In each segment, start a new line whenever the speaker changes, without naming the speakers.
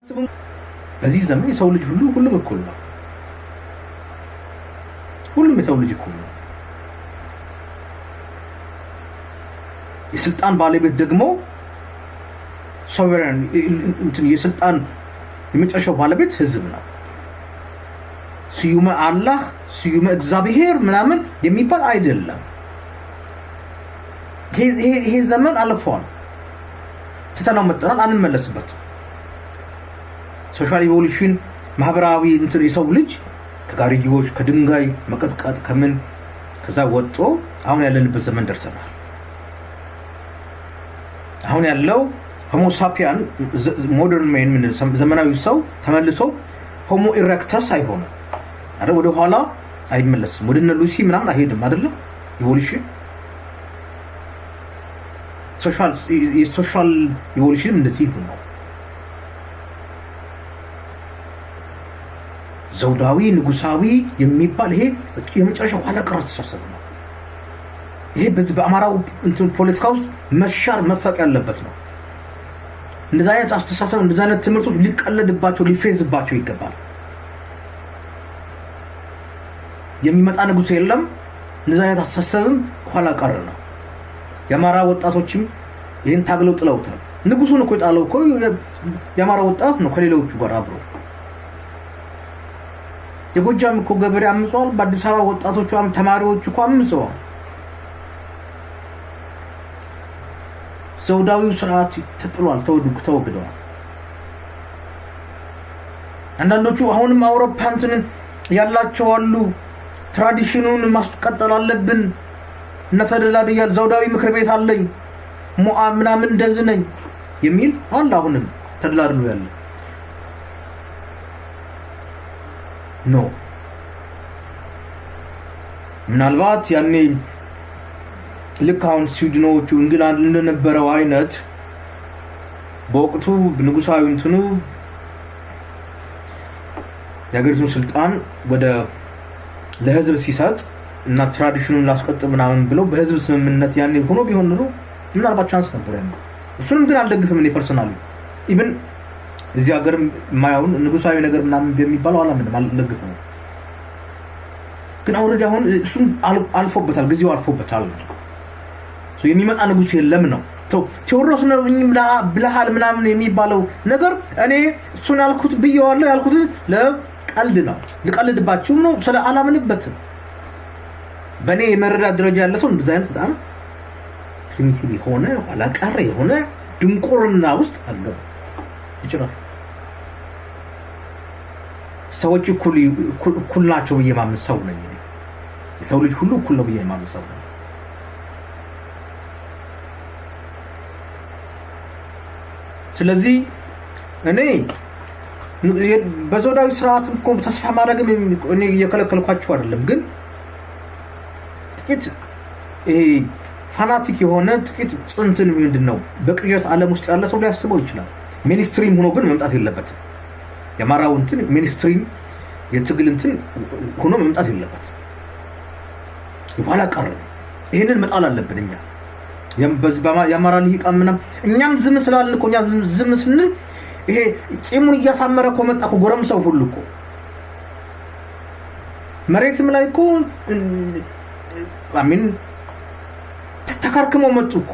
በዚህ ዘመን የሰው ልጅ ሁሉም እኩል ነው። ሁሉም የሰው ልጅ እኩል ነው። የስልጣን ባለቤት ደግሞ ሶቨረን የስልጣን የመጨረሻው ባለቤት ህዝብ ነው። ስዩመ አላህ ስዩመ እግዚአብሔር ምናምን የሚባል አይደለም። ይሄ ዘመን አልፏል። ተተናው መጥተናል፣ አንመለስበትም። ሶሻል ኢቮሉሽን ማህበራዊ የሰው ልጅ ከጋርዮች ከድንጋይ መቀጥቀጥ ከምን ከዛ ወጥቶ አሁን ያለንበት ዘመን ደርሰናል። አሁን ያለው ሆሞ ሳፒያን ሞደርን ሜን ዘመናዊ ሰው ተመልሶ ሆሞ ኢሬክተስ አይሆንም አይደል? ወደ ኋላ አይመለስም። ወደ እነ ሉሲ ምናምን አይሄድም አይደለም? ኢቮሉሽን ሶሻል ኢቮሉሽን እንደዚህ ነው። ዘውዳዊ ንጉሳዊ የሚባል ይሄ የመጨረሻው ኋላ ቀር አስተሳሰብ ነው። ይሄ በዚህ በአማራው ፖለቲካ ውስጥ መሻር መፈቅ ያለበት ነው። እንደዛ አይነት አስተሳሰብ እንደዛ አይነት ትምህርቶች ሊቀለድባቸው ሊፌዝባቸው ይገባል። የሚመጣ ንጉስ የለም። እንደዛ አይነት አስተሳሰብም ኋላ ቀር ነው። የአማራ ወጣቶችም ይሄን ታግለው ጥለውታል። ንጉሱን እኮ የጣለው እኮ የአማራ ወጣት ነው ከሌሎቹ ጋር አብሮ። የጎጃም እኮ ገበሬ አምጿል። በአዲስ አበባ ወጣቶቹ ተማሪዎች እኮ አምጸዋል። ዘውዳዊው ስርዓት ተጥሏል፣ ተወግደዋል። አንዳንዶቹ አሁንም አውሮፓንትን ያላቸው አሉ። ትራዲሽኑን ማስቀጠል አለብን እና ተደላድያል። ዘውዳዊ ምክር ቤት አለኝ ሞአ ምናምን እንደዚህ ነኝ የሚል አለ። አሁንም ተደላድሉ ያለ ኖ ምናልባት ያኔ ልክ አሁን ስዊድኖቹ እንግላንድ እንደነበረው አይነት በወቅቱ ንጉሳዊ እንትኑ የሀገሪቱን ስልጣን ወደ ለህዝብ ሲሰጥ እና ትራዲሽኑን ላስቀጥል ምናምን ብለው በህዝብ ስምምነት ያኔ ሆኖ ቢሆን ኑሮ ምናልባት ቻንስ ነበር ያለው። እሱንም ግን አልደግፍም እኔ ፐርሰናሊ። ኢቭን እዚህ ሀገር ማያውን ንጉሳዊ ነገር ምናምን በሚባለው አላምንም፣ አልደግፍም። ግን አውረድ አሁን እሱን አልፎበታል፣ ጊዜው አልፎበታል። የሚመጣ ንጉስ የለም ነው ቴዎድሮስ ነው ብለሃል ምናምን የሚባለው ነገር እኔ እሱን አልኩት ብየዋለሁ። ያልኩት ለቀልድ ነው፣ ልቀልድባችሁ ነው፣ ስለ አላምንበትም። በእኔ የመረዳት ደረጃ ያለ ሰው እንደዛ አይነት በጣም ፕሪሚቲቭ ሆነ ኋላ ቀር የሆነ ድንቁርና ውስጥ አለው ይችላል። ሰዎች እኩል ናቸው ብዬ ማምን ሰው ነኝ። የሰው ልጅ ሁሉ እኩል ነው ብዬ ማምን ሰው ነኝ። ስለዚህ እኔ በዘውዳዊ ስርዓት እኮ ተስፋ ማድረግም እኔ እየከለከልኳቸው አይደለም። ግን ጥቂት ይሄ ፋናቲክ የሆነ ጥቂት ጽንትን ምንድነው በቅዠት ዓለም ውስጥ ያለ ሰው ሊያስበው ይችላል። ሚኒስትሪም ሆኖ ግን መምጣት የለበትም። የአማራው እንትን ሚኒስትሪም የትግል እንትን ሆኖ መምጣት የለበትም። የኋላ ቀር ይሄንን መጣል አለብን እኛ። የአማራ ልሂቃን ምናምን እኛም ዝም ስላልን እኮ እኛም ዝም ስንል ይሄ ጺሙን እያሳመረ እኮ መጣ እኮ ጎረምሳው ሁሉ እኮ መሬትም ላይ እኮ አሚን ተካርክመው መጡ እኮ።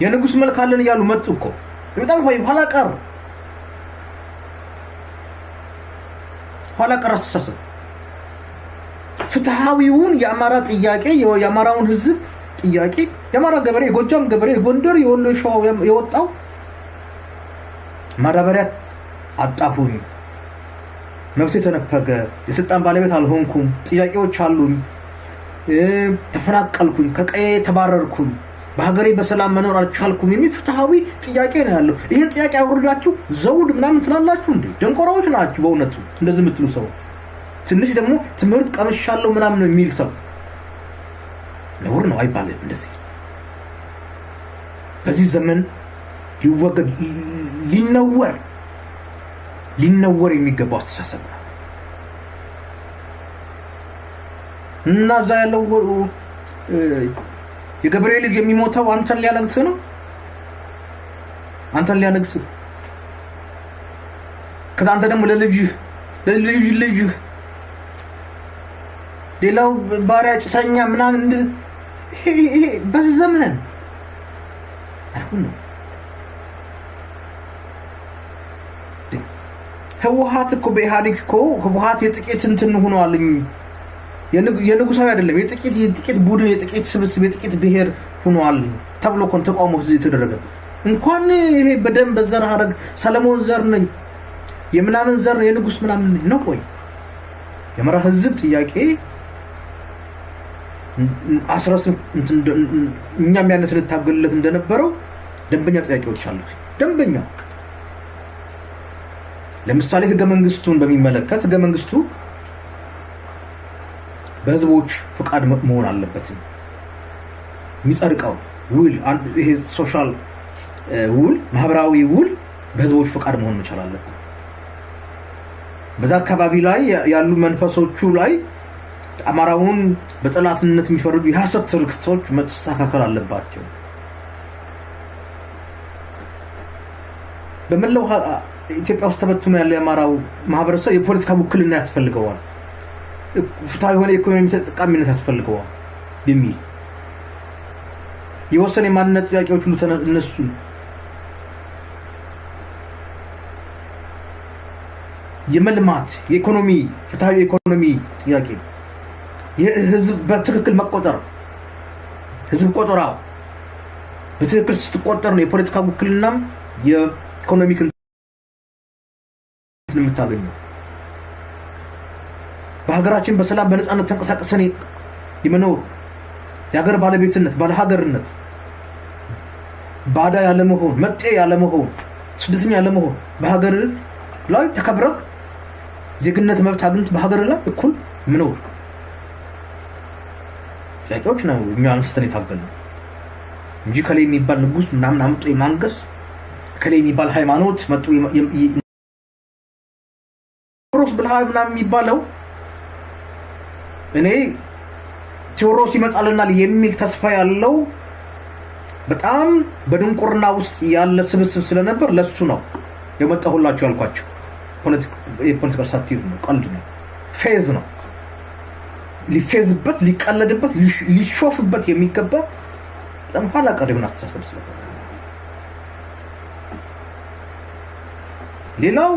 የንጉስ መልክ አለን እያሉ መጡ እኮ። በጣም ኋላ ቀር አስተሳሰብ። ፍትሃዊውን የአማራ ጥያቄ የአማራውን ህዝብ ጥያቄ የአማራ ገበሬ የጎጃም ገበሬ የጎንደር የወሎ ሸዋ የወጣው ማዳበሪያ አጣሁኝ፣ ነፍሴ ተነፈገ፣ የስልጣን ባለቤት አልሆንኩም፣ ጥያቄዎች አሉኝ፣ ተፈናቀልኩኝ፣ ከቀዬ ተባረርኩኝ፣ በሀገሬ በሰላም መኖር አልቻልኩም የሚል ፍትሃዊ ጥያቄ ነው ያለው። ይሄን ጥያቄ አውርዳችሁ ዘውድ ምናምን ትላላችሁ እንዴ? ደንቆራዎች ናችሁ በእውነቱ እንደዚህ የምትሉ ሰው። ትንሽ ደግሞ ትምህርት ቀምሻለሁ ምናምን ነው የሚል ሰው ነውር ነው አይባልም። እንደዚህ በዚህ ዘመን ሊወገድ ሊነወር የሚገባው አስተሳሰብ ነው። እና እዛ ያለው የገብርኤል ልጅ የሚሞተው አንተን ሊያነግስ ነው። አንተን ሊያነግስ ከዛ አንተ ደግሞ ለልጅህ ሌላው ባሪያ ጭሰኛ ምናምን ይሄ በዘመን አሁን ህወሓት እኮ በኢህአዴግ እኮ ህወሓት የጥቂት እንትን ሆኗልኝ የንጉሳዊ አይደለም የጥቂት ቡድን የጥቂት ስብስብ የጥቂት ብሔር ሆኗል ተብሎ እኮ ተቃውሞ የተደረገ እንኳን ይሄ በደም በዘር ሀረግ ሰለሞን ዘር ነኝ የምናምን ዘር የንጉስ ምናምን ነው ወይ የመራ ህዝብ ጥያቄ አስራስ እኛም ያነስ ልታገልለት እንደነበረው ደንበኛ ጥያቄዎች አሉ ደንበኛ ለምሳሌ ህገ መንግስቱን በሚመለከት ህገ መንግስቱ በህዝቦች ፍቃድ መሆን አለበት የሚጸድቀው ውል ይሄ ሶሻል ውል ማህበራዊ ውል በህዝቦች ፍቃድ መሆን መቻል አለበት በዛ አካባቢ ላይ ያሉ መንፈሶቹ ላይ አማራውን በጠላትነት የሚፈርዱ የሐሰት ትርክቶች መስተካከል አለባቸው በመላው ኢትዮጵያ ውስጥ ተበትኖ ያለ የአማራው ማህበረሰብ የፖለቲካ ውክልና ያስፈልገዋል ፍትሃዊ የሆነ ኢኮኖሚ ተጠቃሚነት ያስፈልገዋል የሚል የወሰነ ማንነት ጥያቄዎች ሁሉ እነሱ የመልማት የኢኮኖሚ ፍትሃዊ ኢኮኖሚ ጥያቄ የህዝብ በትክክል መቆጠር ህዝብ ቆጠራው በትክክል ስትቆጠር ነው የፖለቲካ ውክልናም የኢኮኖሚክ የምታገኘው በሀገራችን በሰላም በነፃነት ተንቀሳቅሰን የመኖር የሀገር ባለቤትነት ባለሀገርነት ባዳ ያለመሆን መጤ ያለመሆን ስደተኛ ያለመሆን በሀገር ላይ ተከብረክ ዜግነት መብት አግኝት በሀገር ላይ እኩል መኖር ጥያቄዎች ነው እኛ አንስተን የታገልነው እንጂ ከላይ የሚባል ንጉስ ምናምን አምጦ የማንገስ ከላይ የሚባል ሃይማኖት መጥቶ ቴዎድሮስ ብልሃ ምናምን የሚባለው እኔ ቴዎድሮስ ይመጣልናል የሚል ተስፋ ያለው በጣም በድንቁርና ውስጥ ያለ ስብስብ ስለነበር ለሱ ነው የመጣሁላችሁ ያልኳችሁ ፖለቲካ ሳቲር ነው ቀልድ ነው ፌዝ ነው ሊፌዝበት ሊቀለድበት ሊሾፍበት የሚገባ በጣም ኋላ ቀር የሆነ አስተሳሰብ ስለሆነ ሌላው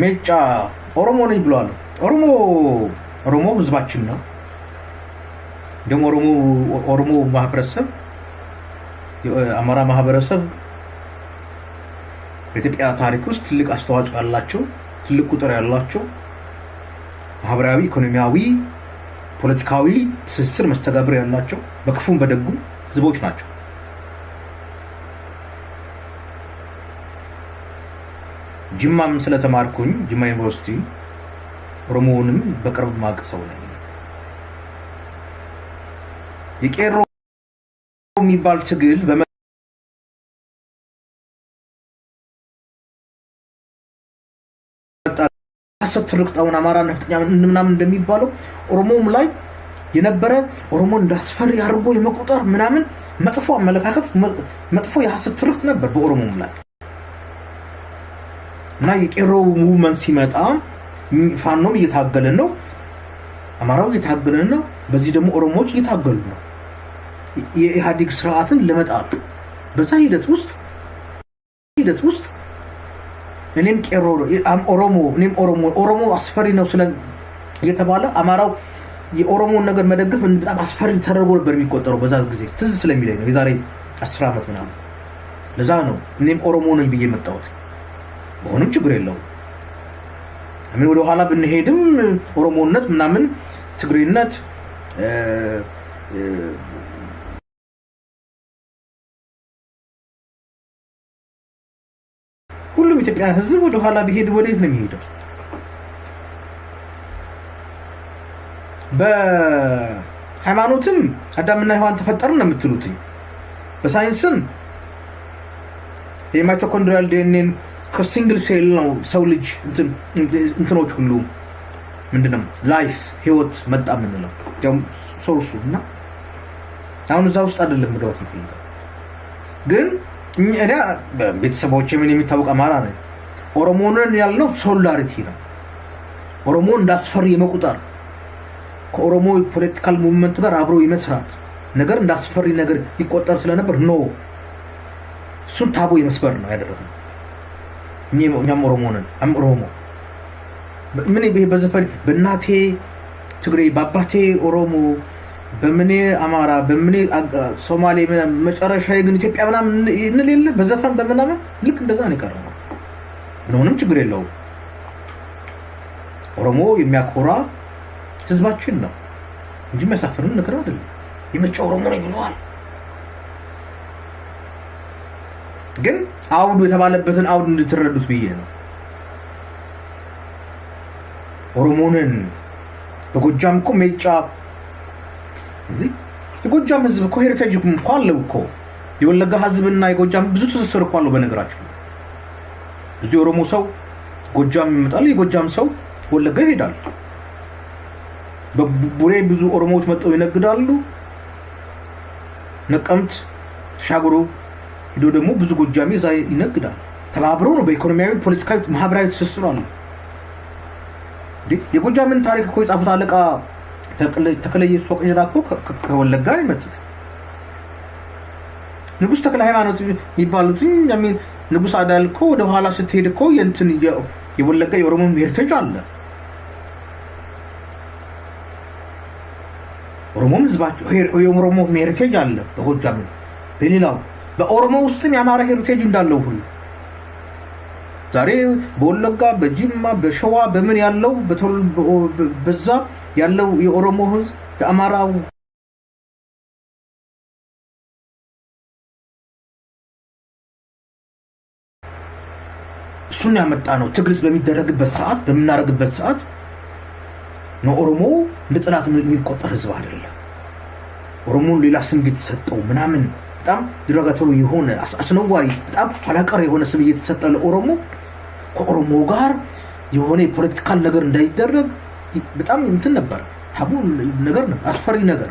ሜጫ ኦሮሞ ነኝ ብሏል ኦሮሞ ህዝባችን ነው ደግሞ ኦሮሞ ማህበረሰብ የአማራ ማህበረሰብ በኢትዮጵያ ታሪክ ውስጥ ትልቅ አስተዋጽኦ ያላቸው ትልቅ ቁጥር ያላቸው ማህበራዊ ኢኮኖሚያዊ ፖለቲካዊ ትስስር መስተጋብር ያላቸው በክፉም በደጉም ህዝቦች ናቸው ጅማም ስለተማርኩኝ ጅማ ዩኒቨርሲቲ ኦሮሞውንም በቅርብ ማቅሰው ነኝ የቄሮ የሚባል ትግል አሰትርክታውን አማራ ነፍጠኛ ምናምን እንደሚባለው ኦሮሞም ላይ የነበረ ኦሮሞ እንዳስፈሪ አድርጎ የመቆጠር ምናምን መጥፎ አመለካከት መጥፎ የሐሰት ትርክት ነበር በኦሮሞም ላይ እና የቄሮ ሙቭመንት ሲመጣ ፋኖም እየታገለ ነው አማራው እየታገለ ነው በዚህ ደግሞ ኦሮሞዎች እየታገሉ ነው የኢህአዴግ ስርዓትን ለመጣል በዛ ሂደት ውስጥ እኔም ቄሮ ኦሮሞ አስፈሪ ነው ስለ እየተባለ አማራው የኦሮሞን ነገር መደገፍ በጣም አስፈሪ ተደርጎ ነበር የሚቆጠረው በዛ ጊዜ ትዝ ስለሚለኝ ነው የዛሬ 10 አመት ምናምን ለዛ ነው እኔም ኦሮሞ ነኝ ብዬ መጣሁት በሆነም ችግር የለውም አሜን ወደ ኋላ ብንሄድም ኦሮሞነት ምናምን ትግሬነት ሁሉም ኢትዮጵያ ህዝብ ወደ ኋላ ቢሄድ ወዴት ነው የሚሄደው በሃይማኖትም አዳምና ሔዋን ተፈጠሩ ነው የምትሉት በሳይንስም የማይቶኮንድሪያል ዲኤንኤ ከሲንግል ሴል ነው ሰው ልጅ እንትኖች ሁሉ ምንድነው ላይፍ ህይወት መጣ ምንለው ያው ሶርሱና አሁን እዛ ውስጥ አይደለም መግባት ይፈልጋል። ግን እኔ ቤተሰቦቼ ምን የሚታወቅ አማራ ነኝ። ኦሮሞንን ያልነው ሶሊዳሪቲ ነው። ኦሮሞ እንዳስፈሪ የመቁጠር ከኦሮሞ ፖለቲካል ሙቭመንት ጋር አብሮ የመስራት ነገር እንዳስፈሪ ነገር ይቆጠር ስለነበር ኖ እሱን ታቦ የመስበር ነው ያደረገው። እኛም ኦሮሞ ነን። ኦሮሞ ምን በዘፈን በእናቴ ትግሬ በአባቴ ኦሮሞ በምኔ አማራ በምኔ ሶማሌ መጨረሻ ግን ኢትዮጵያ ምናምን እንልል በዘፈን በምናምን ልክ እንደዛ ነው የቀረው። ምንም ችግር የለውም። ኦሮሞ የሚያኮራ ህዝባችን ነው እንጂ የሚያሳፍርን ነገር አይደለም። የመጫ ኦሮሞ ነኝ ብለዋል። ግን አውዱ የተባለበትን አውድ እንድትረዱት ብዬ ነው። ኦሮሞንን በጎጃም እኮ ሜጫ የጎጃም ህዝብ እኮ ሄሪቴጅ እኮ አለው እኮ። የወለጋ ህዝብና የጎጃም ብዙ ትስስር እኮ አለው። በነገራችን ብዙ ኦሮሞ ሰው ጎጃም ይመጣል፣ የጎጃም ሰው ወለጋ ይሄዳል። በቡሬ ብዙ ኦሮሞዎች መጥተው ይነግዳሉ። ነቀምት ሻግሮ ሄዶ ደግሞ ብዙ ጎጃሚ እዛ ይነግዳል። ተባብረው ነው በኢኮኖሚያዊ፣ ፖለቲካዊ፣ ማህበራዊ ትስስር አለው። የጎጃምን ታሪክ እኮ የጻፉት አለቃ ተከለየ ሶቅኝራ እኮ ከወለጋ ይመጡት ንጉስ ተክለ ሃይማኖት ይባሉት የሚል ንጉስ አዳል እኮ ወደ ኋላ ስትሄድ እኮ የእንትን የወለጋ የኦሮሞ ሄሪቴጅ አለ። ኦሮሞም ህዝባቸው የኦሮሞ ሄሪቴጅ አለ በጎጃም። በሌላው በኦሮሞ ውስጥም የአማራ ሄሪቴጅ እንዳለው ሁሉ ዛሬ በወለጋ በጂማ በሸዋ በምን ያለው በዛ ያለው የኦሮሞ ህዝብ የአማራው እሱን ያመጣ ነው። ትግል በሚደረግበት ሰዓት በመናረግበት ሰዓት ነው ኦሮሞ እንደ ጥላት የሚቆጠር ህዝብ አይደለም። ኦሮሞን ሌላ ስም እየተሰጠው ምናምን በጣም ድረጋተሩ የሆነ አስነዋሪ በጣም ኋላቀር የሆነ ስም እየተሰጠ ለኦሮሞ ከኦሮሞ ጋር የሆነ የፖለቲካል ነገር እንዳይደረግ በጣም እንትን ነበር። ታቡ ነገር ነው፣ አስፈሪ ነገር።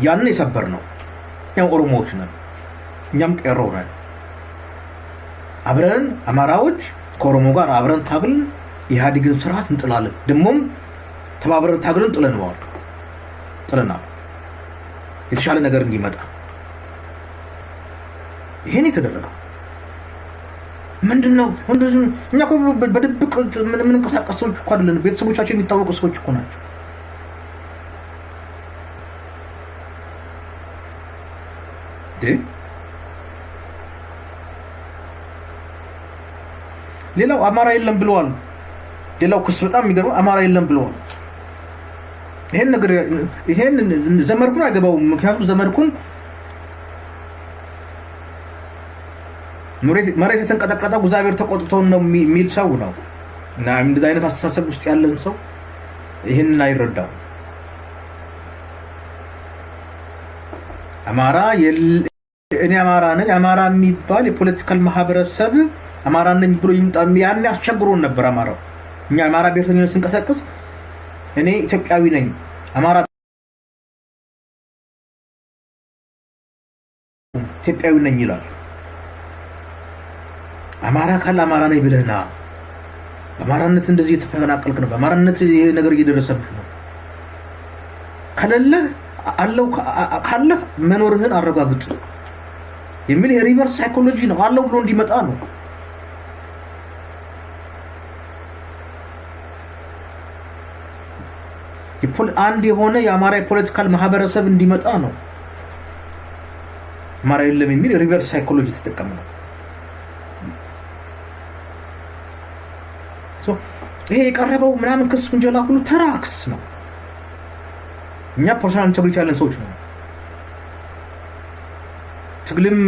ያን የሰበር ነው። ያው ኦሮሞዎች ነን፣ እኛም ቀሮ ነን። አብረን አማራዎች ከኦሮሞ ጋር አብረን ታግል ኢህአዴግን ስርዓት እንጥላለን። ደሞም ተባብረን ታግልን ጥለናል የተሻለ ነገር እንዲመጣ። ይሄን የተደረገው ምንድነው? እኛ እኮ በድብቅ ምን እንቀሳቀስ ሰዎች እኮ አይደለም። ቤተሰቦቻችን የሚታወቁ ሰዎች እኮ ናቸው። ሌላው አማራ የለም ብለዋል። ሌላው ክስ በጣም የሚገርመው አማራ የለም ብለዋል። ይሄን ነገር ይሄን ዘመድኩን አይገባውም። ምክንያቱም ዘመድኩን መሬት የተንቀጠቀጠው እግዚአብሔር ተቆጥቶ ነው የሚል ሰው ነው እና እንደዚህ አይነት አስተሳሰብ ውስጥ ያለን ሰው ይሄንን አይረዳው። አማራ እኔ አማራ ነኝ፣ አማራ የሚባል የፖለቲካል ማህበረሰብ አማራ ነኝ ብሎ ይምጣ ያን ያስቸግሮን ነበር። አማራው እኛ አማራ ብሔርተኝነት ስንቀሳቀስ እኔ ኢትዮጵያዊ ነኝ አማራ ኢትዮጵያዊ ነኝ ይላል። አማራ ካለ አማራ ነኝ ብለህና በአማራነት እንደዚህ የተፈናቀልክ ነው፣ በአማራነት ይሄ ነገር እየደረሰብህ ነው። ከሌለህ አለው ካለህ መኖርህን አረጋግጥ የሚል የሪቨርስ ሳይኮሎጂ ነው። አለው ብሎ እንዲመጣ ነው። አንድ የሆነ የአማራ ፖለቲካል ማህበረሰብ እንዲመጣ ነው። አማራ የለም የሚል ሪቨርስ ሳይኮሎጂ ተጠቀመ ነው። ይሄ የቀረበው ምናምን ክስ ወንጀላ ሁሉ ተራክስ ነው። እኛ ፐርሰናል ኢንተግሪቲ ያለን ሰዎች ነው። ትግልም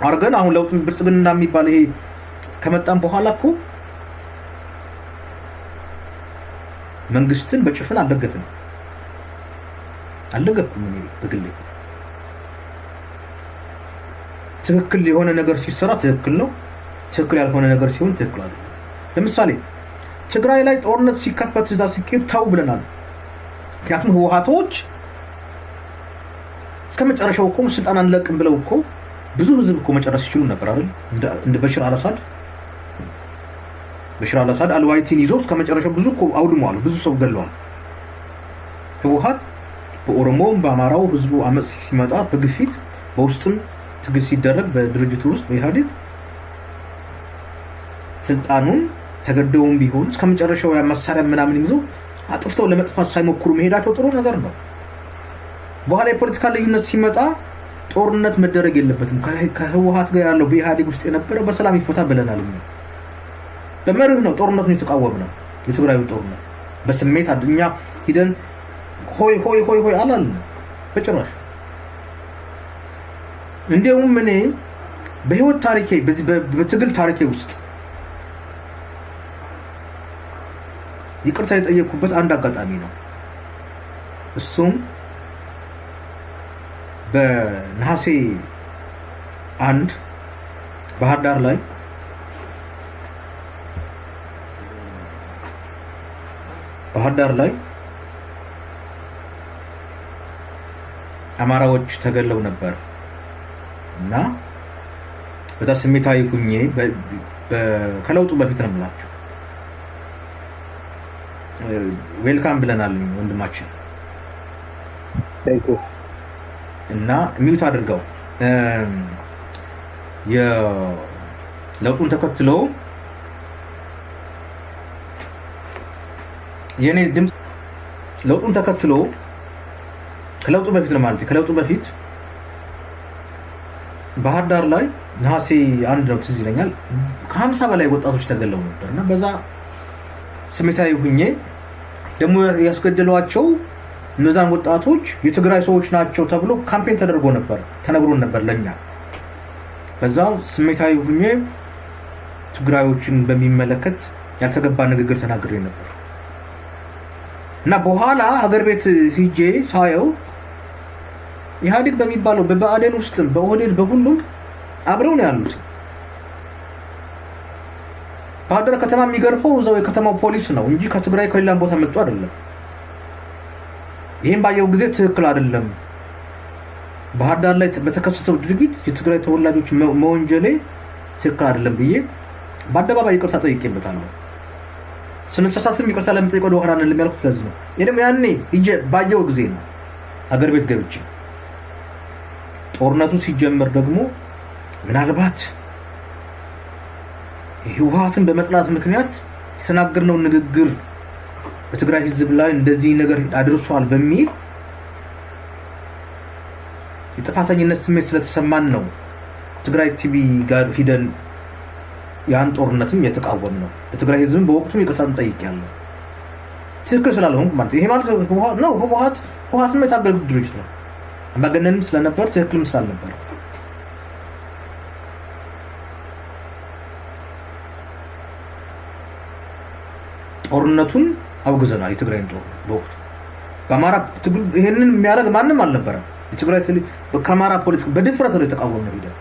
አርገን አሁን ለውጥ ብልጽግና የሚባል ይሄ ከመጣን በኋላ እኮ መንግስትን በጭፍን አልደገፍንም። እኔ በግሌ ትክክል የሆነ ነገር ሲሰራ ትክክል ነው፣ ትክክል ያልሆነ ነገር ሲሆን ትክክል አይደለም። ለምሳሌ ትግራይ ላይ ጦርነት ሲከፈት እዛ ሲከፍ ታው ብለናል። ምክንያቱም ህወሓቶች እስከመጨረሻው እኮ ስልጣን አንለቅም ብለው እኮ ብዙ ህዝብ እኮ መጨረስ ይችሉ ነበር አይደል? እንደ በሽር አልአሳድ አልዋይቲን ይዞ እስከመጨረሻው ብዙ እኮ አውድመዋል፣ ብዙ ሰው ገለዋል። ህወሓት በኦሮሞም በአማራው ህዝቡ አመጽ ሲመጣ በግፊት በውስጥም ትግል ሲደረግ በድርጅቱ ውስጥ በኢህአዴግ ስልጣኑን ተገደውም ቢሆን እስከመጨረሻው መሳሪያ ምናምን ይዘው አጥፍተው ለመጥፋት ሳይሞክሩ መሄዳቸው ጥሩ ነገር ነው። በኋላ የፖለቲካ ልዩነት ሲመጣ ጦርነት መደረግ የለበትም። ከህወሓት ጋር ያለው በኢህአዴግ ውስጥ የነበረው በሰላም ይፈታ ብለናል። በመርህ ነው ጦርነቱን የተቃወምነው። የትግራዩ ጦርነት በስሜት አድኛ ሂደን ሆይ ሆይ ሆይ ሆይ አላልን በጭራሽ። እንደውም እኔ በህይወት ታሪኬ በትግል ታሪኬ ውስጥ ይቅርታ የጠየቅኩበት አንድ አጋጣሚ ነው። እሱም በነሐሴ 1 ባህር ዳር ላይ አማራዎች ተገለው ነበር እና በጣም ስሜታዊ ሁኜ ከለውጡ በፊት ነው የምላቸው ዌልካም ብለናል ወንድማችን እና ሚውት አድርገው የለውጡን ተከትሎ የኔ ድምጽ ለውጡን ተከትሎ ከለውጡ በፊት ለማለት ከለውጡ በፊት ባህር ዳር ላይ ነሐሴ 1 ነው ትዝ ይለኛል ከ50 በላይ ወጣቶች ተገለው ነበርና በዛ ስሜታዊ ሁኜ ደግሞ ያስገደሏቸው እነዛን ወጣቶች የትግራይ ሰዎች ናቸው ተብሎ ካምፔን ተደርጎ ነበር ተነግሮን ነበር ለኛ። በዛ ስሜታዊ ሁኜ ትግራዮችን በሚመለከት ያልተገባ ንግግር ተናግሬ ነበር እና በኋላ ሀገር ቤት ሂጄ ሳየው ኢህአዴግ በሚባለው በብአዴን ውስጥ በኦህዴድ በሁሉም አብረው ነው ያሉት። ባህር ዳር ከተማ የሚገርፈው እዛው የከተማው ፖሊስ ነው እንጂ ከትግራይ ከሌላ ቦታ መጥቶ አይደለም። ይሄን ባየው ጊዜ ትክክል አይደለም፣ ባህር ዳር ላይ በተከሰተው ድርጊት የትግራይ ተወላጆች መወንጀሌ ትክክል አይደለም ብዬ በአደባባይ ይቅርታ ጠይቄበታለሁ። ስንሳሳትም ይቅርታ ለምጠይቀው ወደ ኋላ ነው ያልኩት። ስለዚህ ነው ይሄም ያኔ ሂጄ ባየው ጊዜ ነው ሀገር ቤት ገብቼ ጦርነቱ ሲጀመር ደግሞ ምናልባት ህወሓትን በመጥላት ምክንያት የተናገርነው ንግግር በትግራይ ህዝብ ላይ እንደዚህ ነገር አድርሷል በሚል የጥፋተኝነት ስሜት ስለተሰማን ነው ትግራይ ቲቪ ጋር ሂደን ያን ጦርነትም የተቃወም ነው። በትግራይ ህዝብ በወቅቱ ይቅርታ ጠይቄያለሁ ትክክል ስላልሆንኩ ማለት ይሄ ማለት ህወሓት ነው። ህወሓትን የታገለ ድርጅት ነው። አምባገነንም ስለነበር ትክክልም ስላልነበር ጦርነቱን አውግዘናል። የትግራይን ጦር በወቅቱ በአማራ ትግል ይሄንን የሚያደርግ ማንም አልነበረም። የትግራይ ከአማራ ፖለቲካ በድፍረት ነው የተቃወመው ሂደው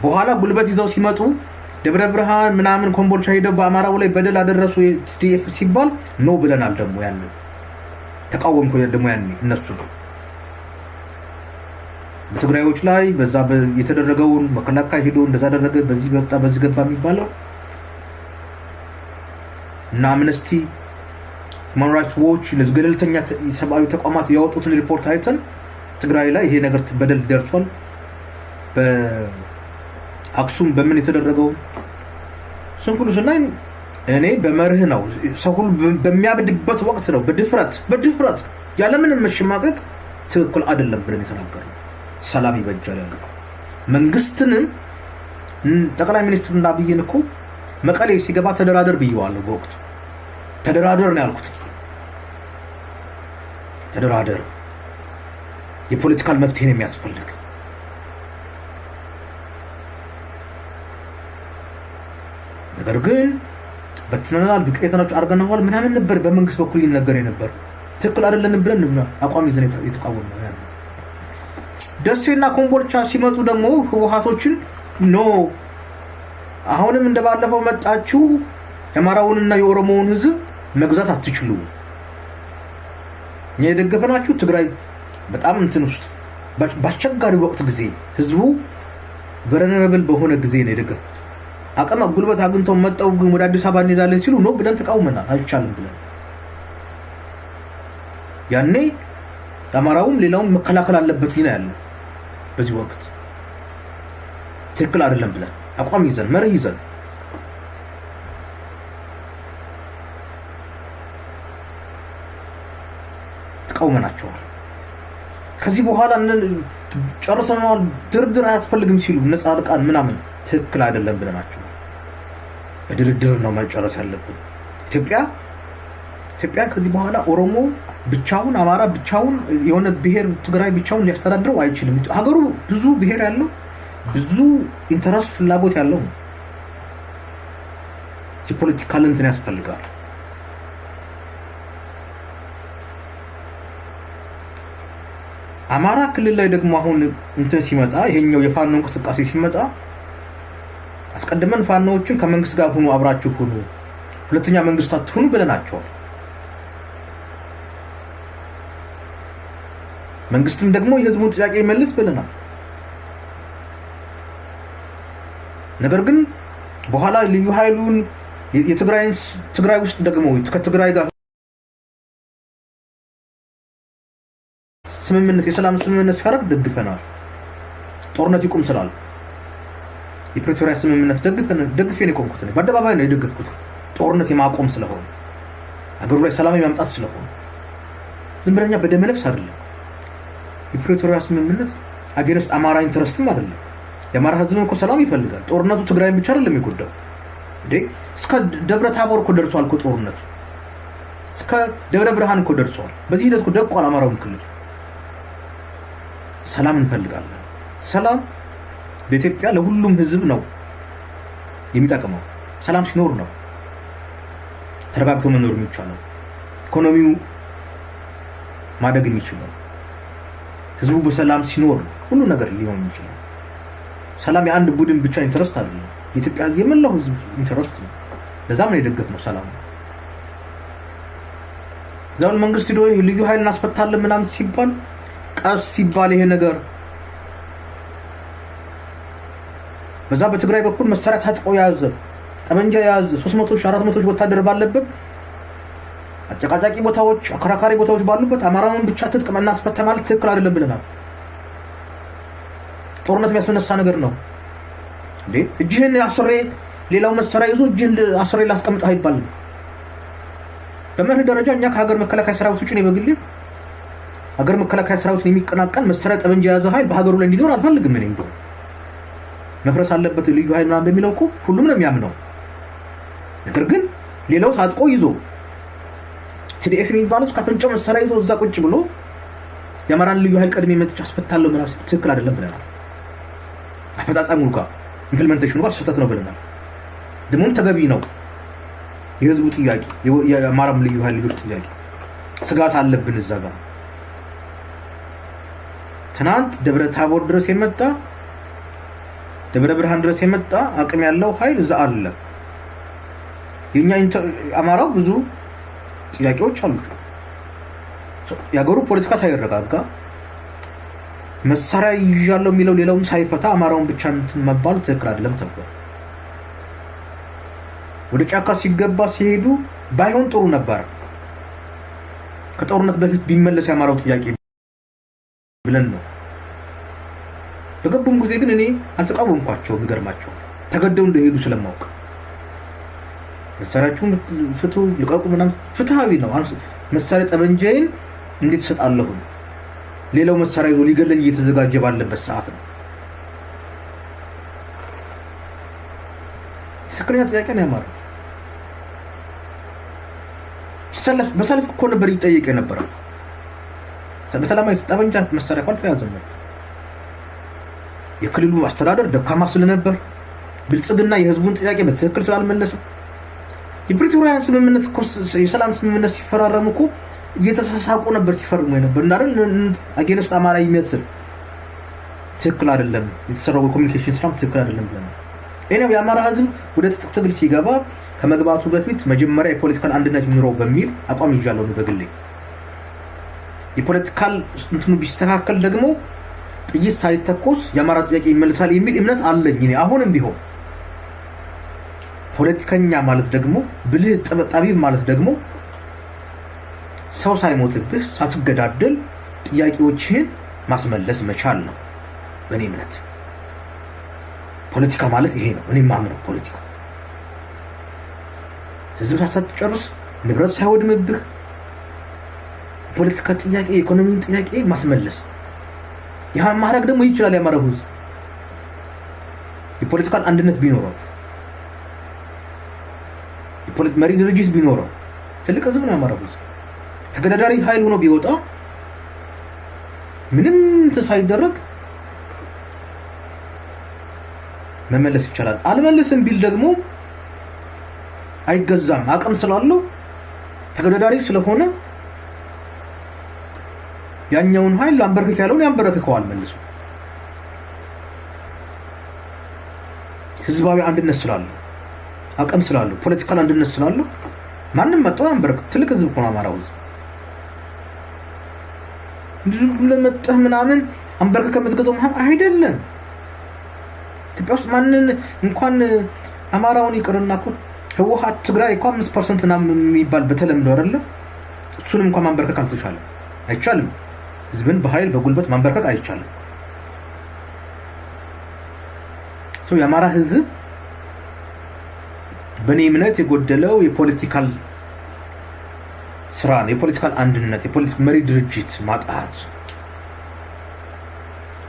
በኋላ ጉልበት ይዘው ሲመጡ ደብረ ብርሃን ምናምን ኮምቦልቻ ሄደው በአማራው ላይ በደል አደረሱ ቲዲኤፍ ሲባል ነው ብለናል። ደግሞ ያን ተቃወምኩ ደግሞ ያን እነሱ በትግራዮች ላይ በዛ የተደረገውን መከላከያ ሄዶ እንደዛ አደረገ በዚህ ወጣ በዚህ ገባ የሚባለው እና አምነስቲ ሁማን ራይትስ ዎች እነዚህ ገለልተኛ ሰብአዊ ተቋማት ያወጡትን ሪፖርት አይተን ትግራይ ላይ ይሄ ነገር በደል ደርሷል በአክሱም በምን የተደረገው ሁሉ ስናይ እኔ በመርህ ነው ሰው ሁሉ በሚያብድበት ወቅት ነው በድፍረት ያለምንም መሸማቀቅ ትክክል አይደለም ብለን የተናገርነው ሰላም ይበጃል ያለው መንግስትንም ጠቅላይ ሚኒስትርና አብይን እኮ መቀሌ ሲገባ ተደራደር ብየዋለሁ። በወቅቱ ተደራደር ነው ያልኩት። ተደራደር የፖለቲካል መፍትሄ ነው የሚያስፈልግ ነገር ግን በትናንት ቢቀየተናቸው አርገናዋል ምናምን ነበር በመንግስት በኩል ይነገር ነበር። ትክክል አይደለም ብለን አቋም ይዘን የተቃወምነው ያ ደሴና ኮምቦልቻ ሲመጡ ደግሞ ህወሓቶችን ኖ አሁንም እንደባለፈው መጣችሁ የአማራውንና የኦሮሞውን ህዝብ መግዛት አትችሉ የደገፈናችሁ ትግራይ በጣም እንትን ውስጥ ባስቸጋሪ ወቅት ጊዜ ህዝቡ በረነረብል በሆነ ጊዜ ነው የደገፉት። አቅም ጉልበት አግኝተው መጣው ግን ወደ አዲስ አበባ እንሄዳለን ሲሉ ነው ብለን ተቃውመናል። አይቻልም ብለን ያኔ አማራውም ሌላውም መከላከል አለበት ይና ያለ በዚህ ወቅት ትክክል አይደለም ብለን አቋም ይዘን መርህ ይዘን ተቃውመናቸዋል። ከዚህ በኋላ ጨርሰናል ድርድር አያስፈልግም ሲሉ ነፃልቃን ምናምን ትክክል አይደለም ብለናቸው በድርድር ነው መጨረስ ያለብን። ኢትዮጵያን ከዚህ በኋላ ኦሮሞ ብቻውን አማራ ብቻውን የሆነ ብሔር ትግራይ ብቻውን ሊያስተዳድረው አይችልም። ሀገሩ ብዙ ብሔር ያለው ብዙ ኢንተረስት ፍላጎት ያለው የፖለቲካል እንትን ያስፈልጋል። አማራ ክልል ላይ ደግሞ አሁን እንትን ሲመጣ ይሄኛው የፋኖ እንቅስቃሴ ሲመጣ አስቀድመን ፋኖዎችን ከመንግስት ጋር ሆኖ አብራችሁ ሆኖ ሁለተኛ መንግስታት ሆኖ ብለናቸዋል። መንግስትም ደግሞ የህዝቡን ጥያቄ ይመልስ ብለናል። ነገር ግን በኋላ ልዩ ኃይሉን ትግራይ ውስጥ ደግሞ ከትግራይ ጋር ስምምነት የሰላም ስምምነት ሲያደርግ ደግፈናል። ጦርነት ይቁም ስላል የፕሪቶሪያ ስምምነት ደግፈን የቆምኩት ነው። በአደባባይ ነው የደገፍኩት። ጦርነት የማቆም ስለሆነ አገሩ ላይ ሰላም የማምጣት ስለሆነ ዝም ብለኛ በደመ ነፍስ አይደለም። የፕሪቶሪያ ስምምነት አገርስ አማራ ኢንተረስትም አይደለም። የአማራ ህዝብ እኮ ሰላም ይፈልጋል። ጦርነቱ ትግራይን ብቻ አይደለም የሚጎዳው እንዴ እስከ ደብረ ታቦር እኮ ደርሷል እኮ ጦርነቱ እስከ ደብረ ብርሃን እኮ ደርሷል። በዚህ ሂደት እኮ ደቋል አማራውን ክልል። ሰላም እንፈልጋለን። ሰላም በኢትዮጵያ ለሁሉም ህዝብ ነው የሚጠቅመው። ሰላም ሲኖር ነው ተረጋግቶ መኖር የሚቻለው፣ ኢኮኖሚው ማደግ የሚችለው። ህዝቡ በሰላም ሲኖር ሁሉ ነገር ሊሆን ይችላል። ሰላም የአንድ ቡድን ብቻ ኢንተረስት አይደለም። የኢትዮጵያ የመላው ህዝብ ኢንተረስት ነው። ለዛም ነው የደገፍነው ሰላም። ዛውን መንግስት ሄዶ ልዩ ኃይል እናስፈታለን ምናምን ሲባል ቀስ ሲባል ይሄ ነገር በዛ በትግራይ በኩል መሳሪያ ታጥቆ ያዘ ጠመንጃ ያዘ 300 400 ወታደር ባለበት አጨቃጫቂ ቦታዎች አከራካሪ ቦታዎች ባሉበት አማራውን ብቻ ትጥቅ እናስፈታ ማለት ትክክል አይደለም ብለናል። ጦርነት የሚያስነሳ ነገር ነው እንዴ? እጅህን አስሬ ሌላው መሳሪያ ይዞ እጅህን አስሬ ላስቀምጥ አይባልም። በመርህ ደረጃ እኛ ከሀገር መከላከያ ሰራዊት ውጭ ነው በግል ሀገር መከላከያ ሰራዊትን የሚቀናቀን መሳሪያ ጠመንጃ የያዘ ኃይል በሀገሩ ላይ እንዲኖር አልፈልግም። እኔ እንደው መፍረስ አለበት ልዩ ኃይል ምናምን በሚለው እኮ ሁሉም ነው የሚያምነው። ነገር ግን ሌላው ታጥቆ ይዞ TDF የሚባለው ከፍንጫው መሳሪያ ይዞ እዛ ቁጭ ብሎ የአማራን ልዩ ኃይል ቀድሜ መጥቻ አስፈታለሁ ምናምን ትክክል አይደለም ብለናል። አፈጻጸሙ ጋር ኢምፕሊሜንቴሽኑ ጋር ስህተት ነው ብለናል። ደግሞም ተገቢ ነው። የህዝቡ ጥያቄ የአማራም ልዩ ኃይል ልጆች ጥያቄ ስጋት አለብን እዛ ጋር። ትናንት ደብረ ታቦር ድረስ የመጣ ደብረ ብርሃን ድረስ የመጣ አቅም ያለው ኃይል እዛ አለ። የኛ አማራው ብዙ ጥያቄዎች አሉ። ያገሩ ፖለቲካ ሳይረጋጋ መሳሪያ ይያለው የሚለው ሌላውም ሳይፈታ አማራውን ብቻ እንትን መባል ትክክል አይደለም ተብሏል። ወደ ጫካ ሲገባ ሲሄዱ ባይሆን ጥሩ ነበር። ከጦርነት በፊት ቢመለስ ያማራው ጥያቄ ብለን ነው። በገቡም ጊዜ ግን እኔ አልተቃወምኳቸው። የሚገርማቸው ተገደው እንደሄዱ ስለማውቅ መሳሪያችሁን ፍቱ ልቀቁ ምናምን ፍትሃዊ ነው። መሳሪያ ጠመንጃዬን እንዴት እሰጣለሁ? ሌላው መሳሪያ ይዞ ሊገለኝ እየተዘጋጀ ባለበት ሰዓት ነው። ትክክለኛ ጥያቄ ነው ያማረው። በሰልፍ እኮ ነበር ይጠየቅ የነበረው። በሰላማዊ ጠመንጃ መሳሪያ እኮ አልተያዘም ነበር። የክልሉ አስተዳደር ደካማ ስለነበር ብልጽግና የህዝቡን ጥያቄ በትክክል ስላልመለሰ የፕሪቶሪያ ስምምነት እኮ የሰላም ስምምነት ሲፈራረሙ እኮ እየተሳሳቁ ነበር ሲፈርሙ የነበር እንዳል አገነስት አማራ የሚያስል ትክክል አይደለም። የተሰራው ኮሙኒኬሽን ስራም ትክክል አይደለም ብለናል። እኔው የአማራ ህዝብ ወደ ትጥቅ ትግል ሲገባ ከመግባቱ በፊት መጀመሪያ የፖለቲካል አንድነት ይኑረው በሚል አቋም ይዣለሁ። በግሌ የፖለቲካል እንትኑ ቢስተካከል ደግሞ ጥይት ሳይተኮስ የአማራ ጥያቄ ይመለሳል የሚል እምነት አለኝ እኔ አሁንም ቢሆን። ፖለቲከኛ ማለት ደግሞ ብልህ ጠቢብ ማለት ደግሞ ሰው ሳይሞትብህ ሳትገዳደል ጥያቄዎችህን ማስመለስ መቻል ነው በእኔ እምነት። ፖለቲካ ማለት ይሄ ነው እኔ የማምነው። ፖለቲካ ህዝብ ሳትጨርስ ንብረት ሳይወድምብህ ፖለቲካ ጥያቄ የኢኮኖሚን ጥያቄ ማስመለስ። ያን ማድረግ ደግሞ ይችላል የአማራው ህዝብ የፖለቲካል አንድነት ቢኖረው፣ መሪ ድርጅት ቢኖረው። ትልቅ ህዝብ ነው የአማራው ህዝብ። ተገዳዳሪ ኃይል ሆኖ ቢወጣ ምንም ሳይደረግ መመለስ ይቻላል። አልመለስም ቢል ደግሞ አይገዛም። አቅም ስላለው ተገዳዳሪ ስለሆነ ያኛውን ኃይል ላንበርከክ ያለውን ያንበረክከዋል መልሶ። ህዝባዊ አንድነት ስላለው፣ አቅም ስላለው፣ ፖለቲካል አንድነት ስላለው ማንም መጣው ያንበረክክ። ትልቅ ህዝብ ሆኖ አማራው ህዝብ ለመጣህ ምናምን አንበርከክ ከምትገዛው አይደለም። ኢትዮጵያ ውስጥ ማንን እንኳን አማራውን ይቅርና እኮ ህወሓት ትግራይ እኮ 5% እና የሚባል በተለምዶ አይደለም። እሱንም እንኳን ማንበርከክ አልተቻለም፣ አይቻልም። ህዝብን በኃይል በጉልበት ማንበርከክ አይቻልም። የአማራ ህዝብ በእኔ እምነት የጎደለው የፖለቲካል ስራ ነው፣ የፖለቲካል አንድነት፣ የፖለቲካ መሪ ድርጅት ማጣት፣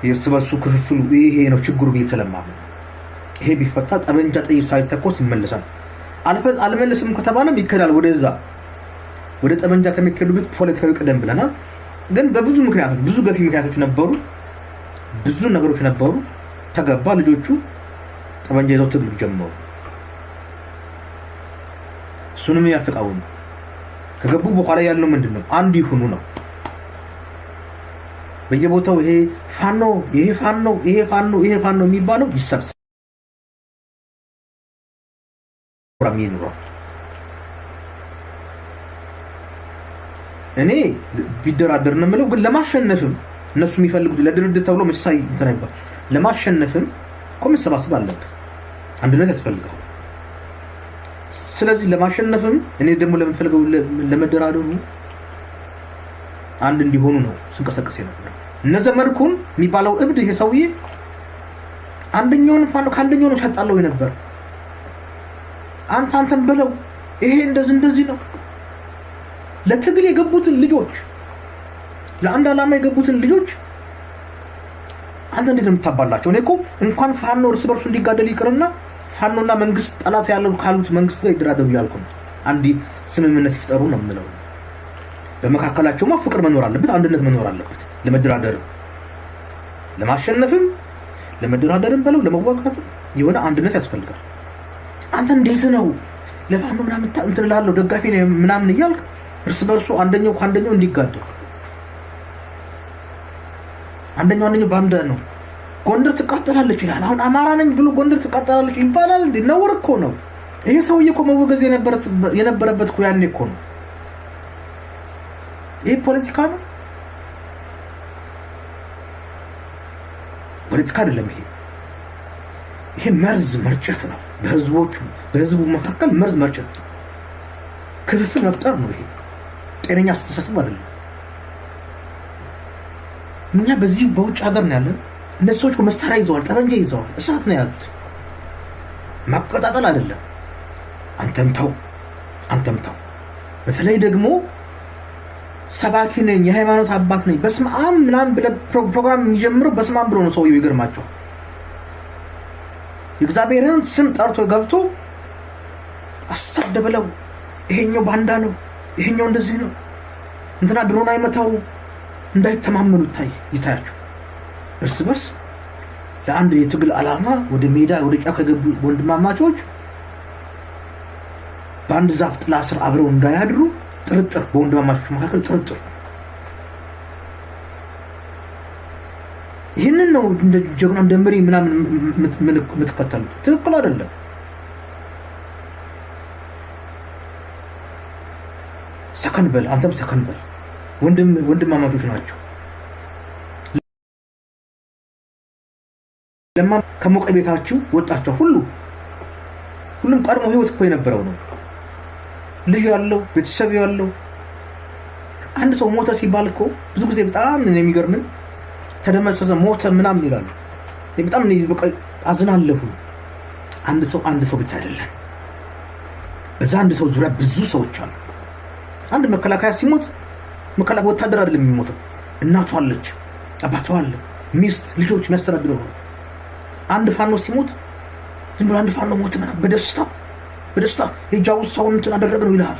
የእርስ በርሱ ክፍፍሉ ይሄ ነው ችግሩ ብዬ ስለማምን ይሄ ቢፈታ ጠመንጃ ጥይት ሳይተኮስ ይመለሳል። አልመለስም ከተባለም ይከዳል ወደዛ ወደ ጠመንጃ ከሚከዱበት ፖለቲካዊ ቀደም ብለናል። ግን በብዙ ምክንያቶች ብዙ ገፊ ምክንያቶች ነበሩ፣ ብዙ ነገሮች ነበሩ። ተገባ ልጆቹ ጠመንጃ ይዘው ትግል ጀመሩ። እሱንም ያስተቃወሙ ከገቡ በኋላ ያለው ምንድነው? አንድ ይሁኑ ነው። በየቦታው ይሄ ፋኖ ይሄ ፋኖ ይሄ ፋኖ ይሄ ፋኖ የሚባለው ይሰብሰብ ነው። እኔ ቢደራደር ነው የምለው። ግን ለማሸነፍም እነሱ የሚፈልጉት ለድርድር ተብሎ መሳይ እንትን አይባል። ለማሸነፍም መሰባሰብ አለበት፣ አንድነት ያስፈልጋል። ስለዚህ ለማሸነፍም እኔ ደግሞ ለምፈልገው ለመደራደሩ አንድ እንዲሆኑ ነው ስንቀሰቀስ ነበር። እነዘመድኩን የሚባለው እብድ ይሄ ሰውዬ አንደኛውን ፋኖ ካንደኛው ነው ሸጣለው ነበር። አንተን በለው ይሄ እንደዚህ ነው። ለትግል የገቡትን ልጆች ለአንድ ዓላማ የገቡትን ልጆች አንተ እንዴት ነው የምታባላቸው? እኔ እኮ እንኳን ፋኖ እርስ በርሱ እንዲጋደል ይቅርና ፋኖና መንግስት ጠላት ያለው ካሉት መንግስት ጋር ይደራደሩ እያልኩ ነው። አንዲ ስምምነት ይፍጠሩ ነው የምለው። በመካከላቸውማ ፍቅር መኖር አለበት፣ አንድነት መኖር አለበት። ለመደራደር ለማሸነፍም ለመደራደርም በለው ለመዋጋት የሆነ አንድነት ያስፈልጋል። አንተ እንዴት ነው ለፋኖ ምናምን እንትን ላለው ደጋፊ ነው ምናምን እያልክ እርስ በርሱ አንደኛው ካንደኛው እንዲጋደል አንደኛው ባንዳ ነው። ጎንደር ትቃጠላለች ይላል። አሁን አማራ ነኝ ብሎ ጎንደር ትቃጠላለች ይባላል እንዴ? ነውር እኮ ነው። ይሄ ሰውዬ እኮ መወገዝ የነበረበት እኮ ያኔ እኮ ነው። ይሄ ፖለቲካ ነው፣ ፖለቲካ አይደለም። ይሄ መርዝ መርጨት ነው። በህዝቡ መካከል መርዝ መርጨት፣ ክፍፍል መፍጠር ነው። ይሄ ጤነኛ አስተሳሰብ አይደለም። እኛ በዚህ በውጭ ሀገር ነው ያለን። እነሱ ሰዎች መሳሪያ ይዘዋል፣ ጠመንጃ ይዘዋል፣ እሳት ነው ያሉት። ማቀጣጠል አይደለም። አንተም ተው። በተለይ ደግሞ ሰባኪ ነኝ የሃይማኖት አባት ነኝ በስመ አብ ምናምን ብለህ ፕሮግራም የሚጀምረው በስመ አብ ብሎ ነው ሰውየው። ይገርማቸዋል። የእግዚአብሔርን ስም ጠርቶ ገብቶ አስተደበለው። ይሄኛው ባንዳ ነው፣ ይሄኛው እንደዚህ ነው፣ እንትና ድሮን አይመታው እንዳይተማመኑ ይታያቸው። እርስ በርስ ለአንድ የትግል ዓላማ ወደ ሜዳ ወደ ጫካ ገቡ ወንድማማቾች በአንድ ዛፍ ጥላ ስር አብረው እንዳያድሩ ጥርጥር፣ በወንድማማቾች መካከል ጥርጥር። ይህንን ነው እንደ ጀግና እንደ መሪ ምናምን የምትከተሉት። ትክክል አይደለም። ሰከን በል፣ አንተም ሰከን በል። ወንድማማቾች ናቸው። ለማ ከሞቀ ቤታችሁ ወጣችሁ ሁሉም ቀድሞ ህይወት እኮ የነበረው ነው። ልጅ ያለው ቤተሰብ ያለው አንድ ሰው ሞተ ሲባል እኮ ብዙ ጊዜ በጣም የሚገርምን ተደመሰሰ ሞተ ምናምን ይላሉ። በጣም በቃ አዝናለሁ። አንድ ሰው ብቻ አይደለም። በዛ አንድ ሰው ዙሪያ ብዙ ሰዎች አሉ። አንድ መከላከያ ሲሞት መከላከያ ወታደር አይደለም የሚሞተው። እናቱ አለች፣ አባቱ አለ፣ ሚስት፣ ልጆች የሚያስተዳድረው። አንድ ፋኖ ሲሞት ዝም ብሎ አንድ ፋኖ ሞተ ምናምን በደስታ የጃው ሰውን እንትን አደረገው ይላል።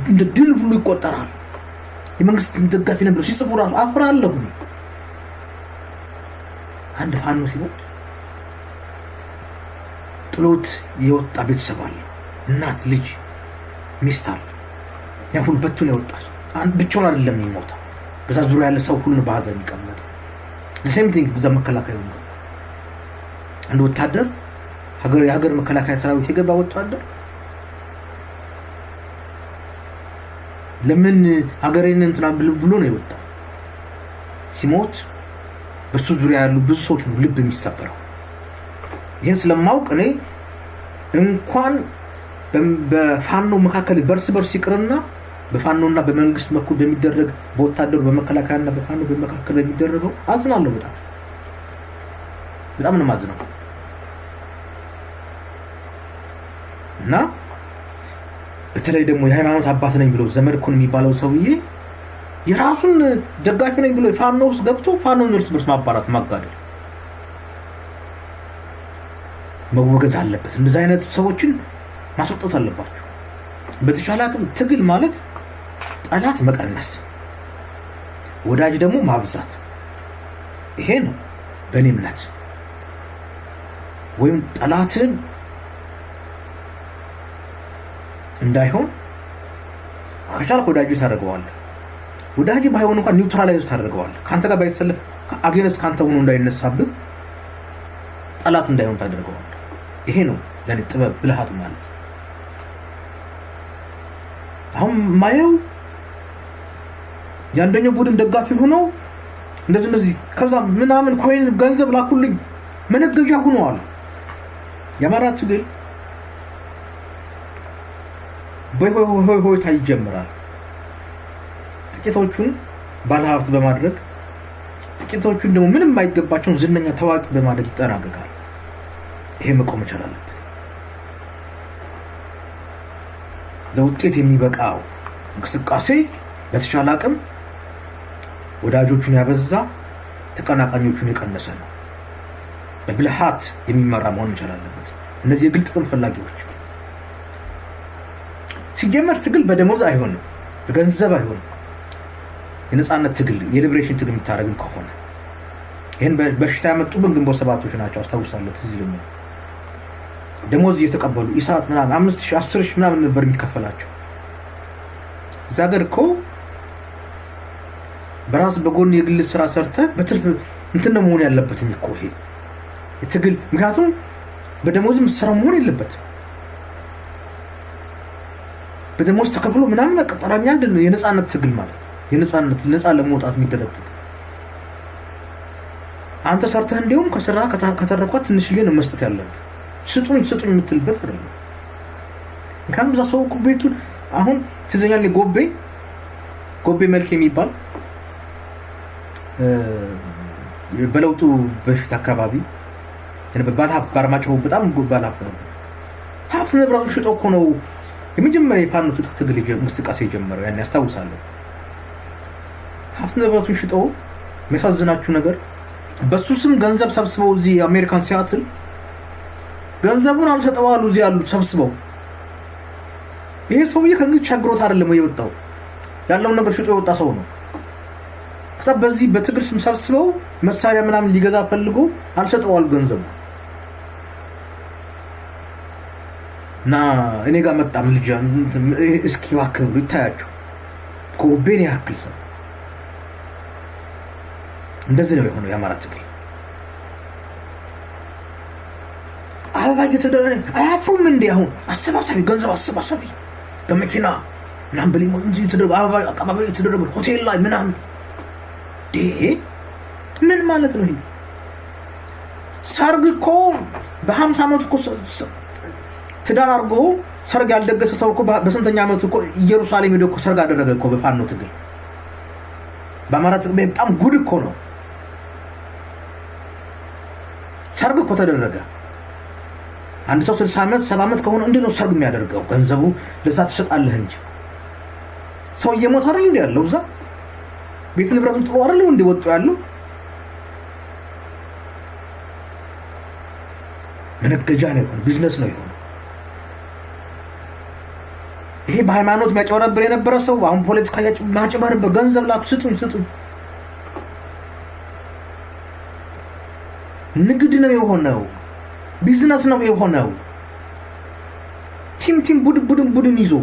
እንደ ድል ሁሉ ይቆጠራል። የመንግስት ደጋፊ ነበር ሲጽፉ ራሱ አፍራለሁ። አንድ ፋኖ ሲሞት ጥሎት የወጣ ቤተሰብ አለ፣ እናት፣ ልጅ፣ ሚስት አለ። ያ ሁሉ በቱን ያወጣል። አንድ ብቻውን አይደለም የሚሞተው። በዛ ዙሪያ ያለ ሰው ሁሉ በሀዘን ይቀመጥ። the same thing በዛ መከላከያ ነው። አንድ ወታደር የሀገር መከላከያ ሰራዊት የገባ ወታደር ለምን ሀገሬን እንትና ብሎ ነው የወጣው። ሲሞት በሱ ዙሪያ ያሉ ብዙ ሰዎች ነው ልብ የሚሰበረው። ይሄን ስለማውቅ እኔ እንኳን በፋኖ መካከል በርስ ይቅርና በፋኖና በመንግስት በኩል በሚደረግ በወታደሩ በመከላከያና በፋኖ በመካከል በሚደረገው አዝናለሁ። በጣም ነው ማዝነው። እና በተለይ ደግሞ የሃይማኖት አባት ነኝ ብሎ ዘመድኩን የሚባለው ሰውዬ የራሱን ደጋፊ ነኝ ብሎ ፋኖ ውስጥ ገብቶ ፋኖን እርስ በርስ ማባላት ማጋደል መወገዝ አለበት። እንደዚህ አይነት ሰዎችን ማስወጣት አለባቸው። በተቻለ አቅም ትግል ማለት ጠላት መቀነስ፣ ወዳጅ ደግሞ ማብዛት። ይሄ ነው በእኔ እምነት። ወይም ጠላትን እንዳይሆን ከቻልክ ወዳጅ ታደርገዋለህ። ወዳጅ ባይሆን እንኳን ኒውትራላይዝ ታደርገዋለህ። ካንተ ጋር ባይሰለፍ አጌንስት ካንተ ሆኖ እንዳይነሳብህ ጠላት እንዳይሆን ታደርገዋለህ። ይሄ ነው ለኔ ጥበብ ብልሃት ማለት። አሁን ማየው ያንደኛው ቡድን ደጋፊ ሆኖ እንደዚህ ከዛ ምናምን ኮይን ገንዘብ ላኩልኝ መነገጃ ሆነዋል። የአማራ ትግል በሆይ ይጀምራል። ጥቂቶቹን ባለሀብት በማድረግ ጥቂቶቹን ደግሞ ምንም አይገባቸውን ዝነኛ ታዋቂ በማድረግ ይጠናቀቃል። ይሄ መቆም ይችላል አለበት። ለውጤት የሚበቃው እንቅስቃሴ በተሻለ አቅም ወዳጆቹን ያበዛ ተቀናቃኞቹን የቀነሰ ነው። በብልሃት የሚመራ መሆን ይችላል አለበት። እነዚህ የግል ጥቅም ፈላጊዎች ሲጀመር ትግል በደሞዝ አይሆንም፣ በገንዘብ አይሆንም። የነጻነት ትግል የሊበሬሽን ትግል የሚታረግም ከሆነ ይሄን በሽታ ያመጡብን ግንቦት ሰባቶች ናቸው። አስታውሳለሁ። ትዝ ይለኛል። ደሞዝ እየተቀበሉ ኢሳት ምናምን 5000 10000 ምናምን ነበር የሚከፈላቸው። እዛ ሀገር እኮ በራስ በጎን የግል ስራ ሰርተ በትርፍ እንትን ነው መሆን ያለበት እኮ ይሄ የትግል። ምክንያቱም በደሞዝም ስራ መሆን የለበትም። በደሞዝ ተከፍሎ ምናምን ቀጠራኛ አይደለም የነጻነት ትግል ማለት። የነጻነት ነጻ ለመውጣት የሚደረግ ትግል አንተ ሰርተህ እንዲሁም ከሰራ ከተረኳት ትንሽዬ ነው መስጠት ያለብህ። ስጡኝ የምትልበት አይደለም። ምክንያቱም እዛ ሰው ቤቱን አሁን ትዘኛል። ጎቤ መልክ የሚባል በለውጡ በፊት አካባቢ ባለሀብት ባርማጭሆ በጣም ባለሀብት ነው። ሀብት ንብረቱ ሽጦ እኮ ነው የመጀመሪያ የፋኖ ትጥቅ ትግል እንቅስቃሴ የጀመረው። ያን ያስታውሳለሁ። ሀብት ንብረቱን ሽጦ የሚያሳዝናችሁ ነገር በሱ ስም ገንዘብ ሰብስበው እዚህ አሜሪካን ሲያትል ገንዘቡን አልሰጠዋሉ። እዚህ ያሉት ሰብስበው ይሄ ሰውዬ ከእንግዲህ ቸግሮት አይደለም የወጣው፣ ያለውን ነገር ሽጦ የወጣ ሰው ነው። ከዛ በዚህ በትግል ስም ሰብስበው መሳሪያ ምናምን ሊገዛ ፈልጎ አልሰጠዋሉ ገንዘቡ። እና እኔ ጋር መጣም ልጅ እስኪ እባክህ ብሎ ይታያቸው ጎቤን ያክል ሰው እንደዚህ ነው የሆነው የአማራ ትግል። አበባ እየተደረገ አያፍሩም እንዴ? አሁን አሰባሳቢ ገንዘብ አሰባሳቢ በመኪና ምናምን በሊሞ እንጂ የተደረገ አበባ አቀባበል የተደረገ ሆቴል ላይ ምናምን ምን ማለት ነው ይሄ? ሰርግ እኮ በ50 ዓመት እኮ ትዳር አድርጎ ሰርግ ያልደገሰ ሰው እኮ በስንተኛ ዓመት እኮ ኢየሩሳሌም ሄዶ እኮ ሰርግ አደረገ እኮ በፋኖ ትግል። በአማራ ትግል በጣም ጉድ እኮ ነው። ሰርግ እኮ ተደረገ። አንድ ሰው 60 ዓመት 70 ዓመት ከሆነ እንዴት ነው ሰርግ የሚያደርገው? ገንዘቡ ለዛ ትሰጣለህ እንጂ ሰው እየሞተ አይደል እንዴ ያለው? እዛ ቤት ንብረቱን ጥሎ አይደል እንዴ ወጡ ያለው? መነገጃ ነው ይሆን ቢዝነስ ነው ይሆን? ይሄ በሃይማኖት የሚያጨበረብር የነበረ ሰው አሁን ፖለቲካ ማጨበረብር ገንዘብ ላኩ ስጡኝ ንግድ ነው የሆነው። ቢዝነስ ነው የሆነው። ቲም ቡድን ይዞ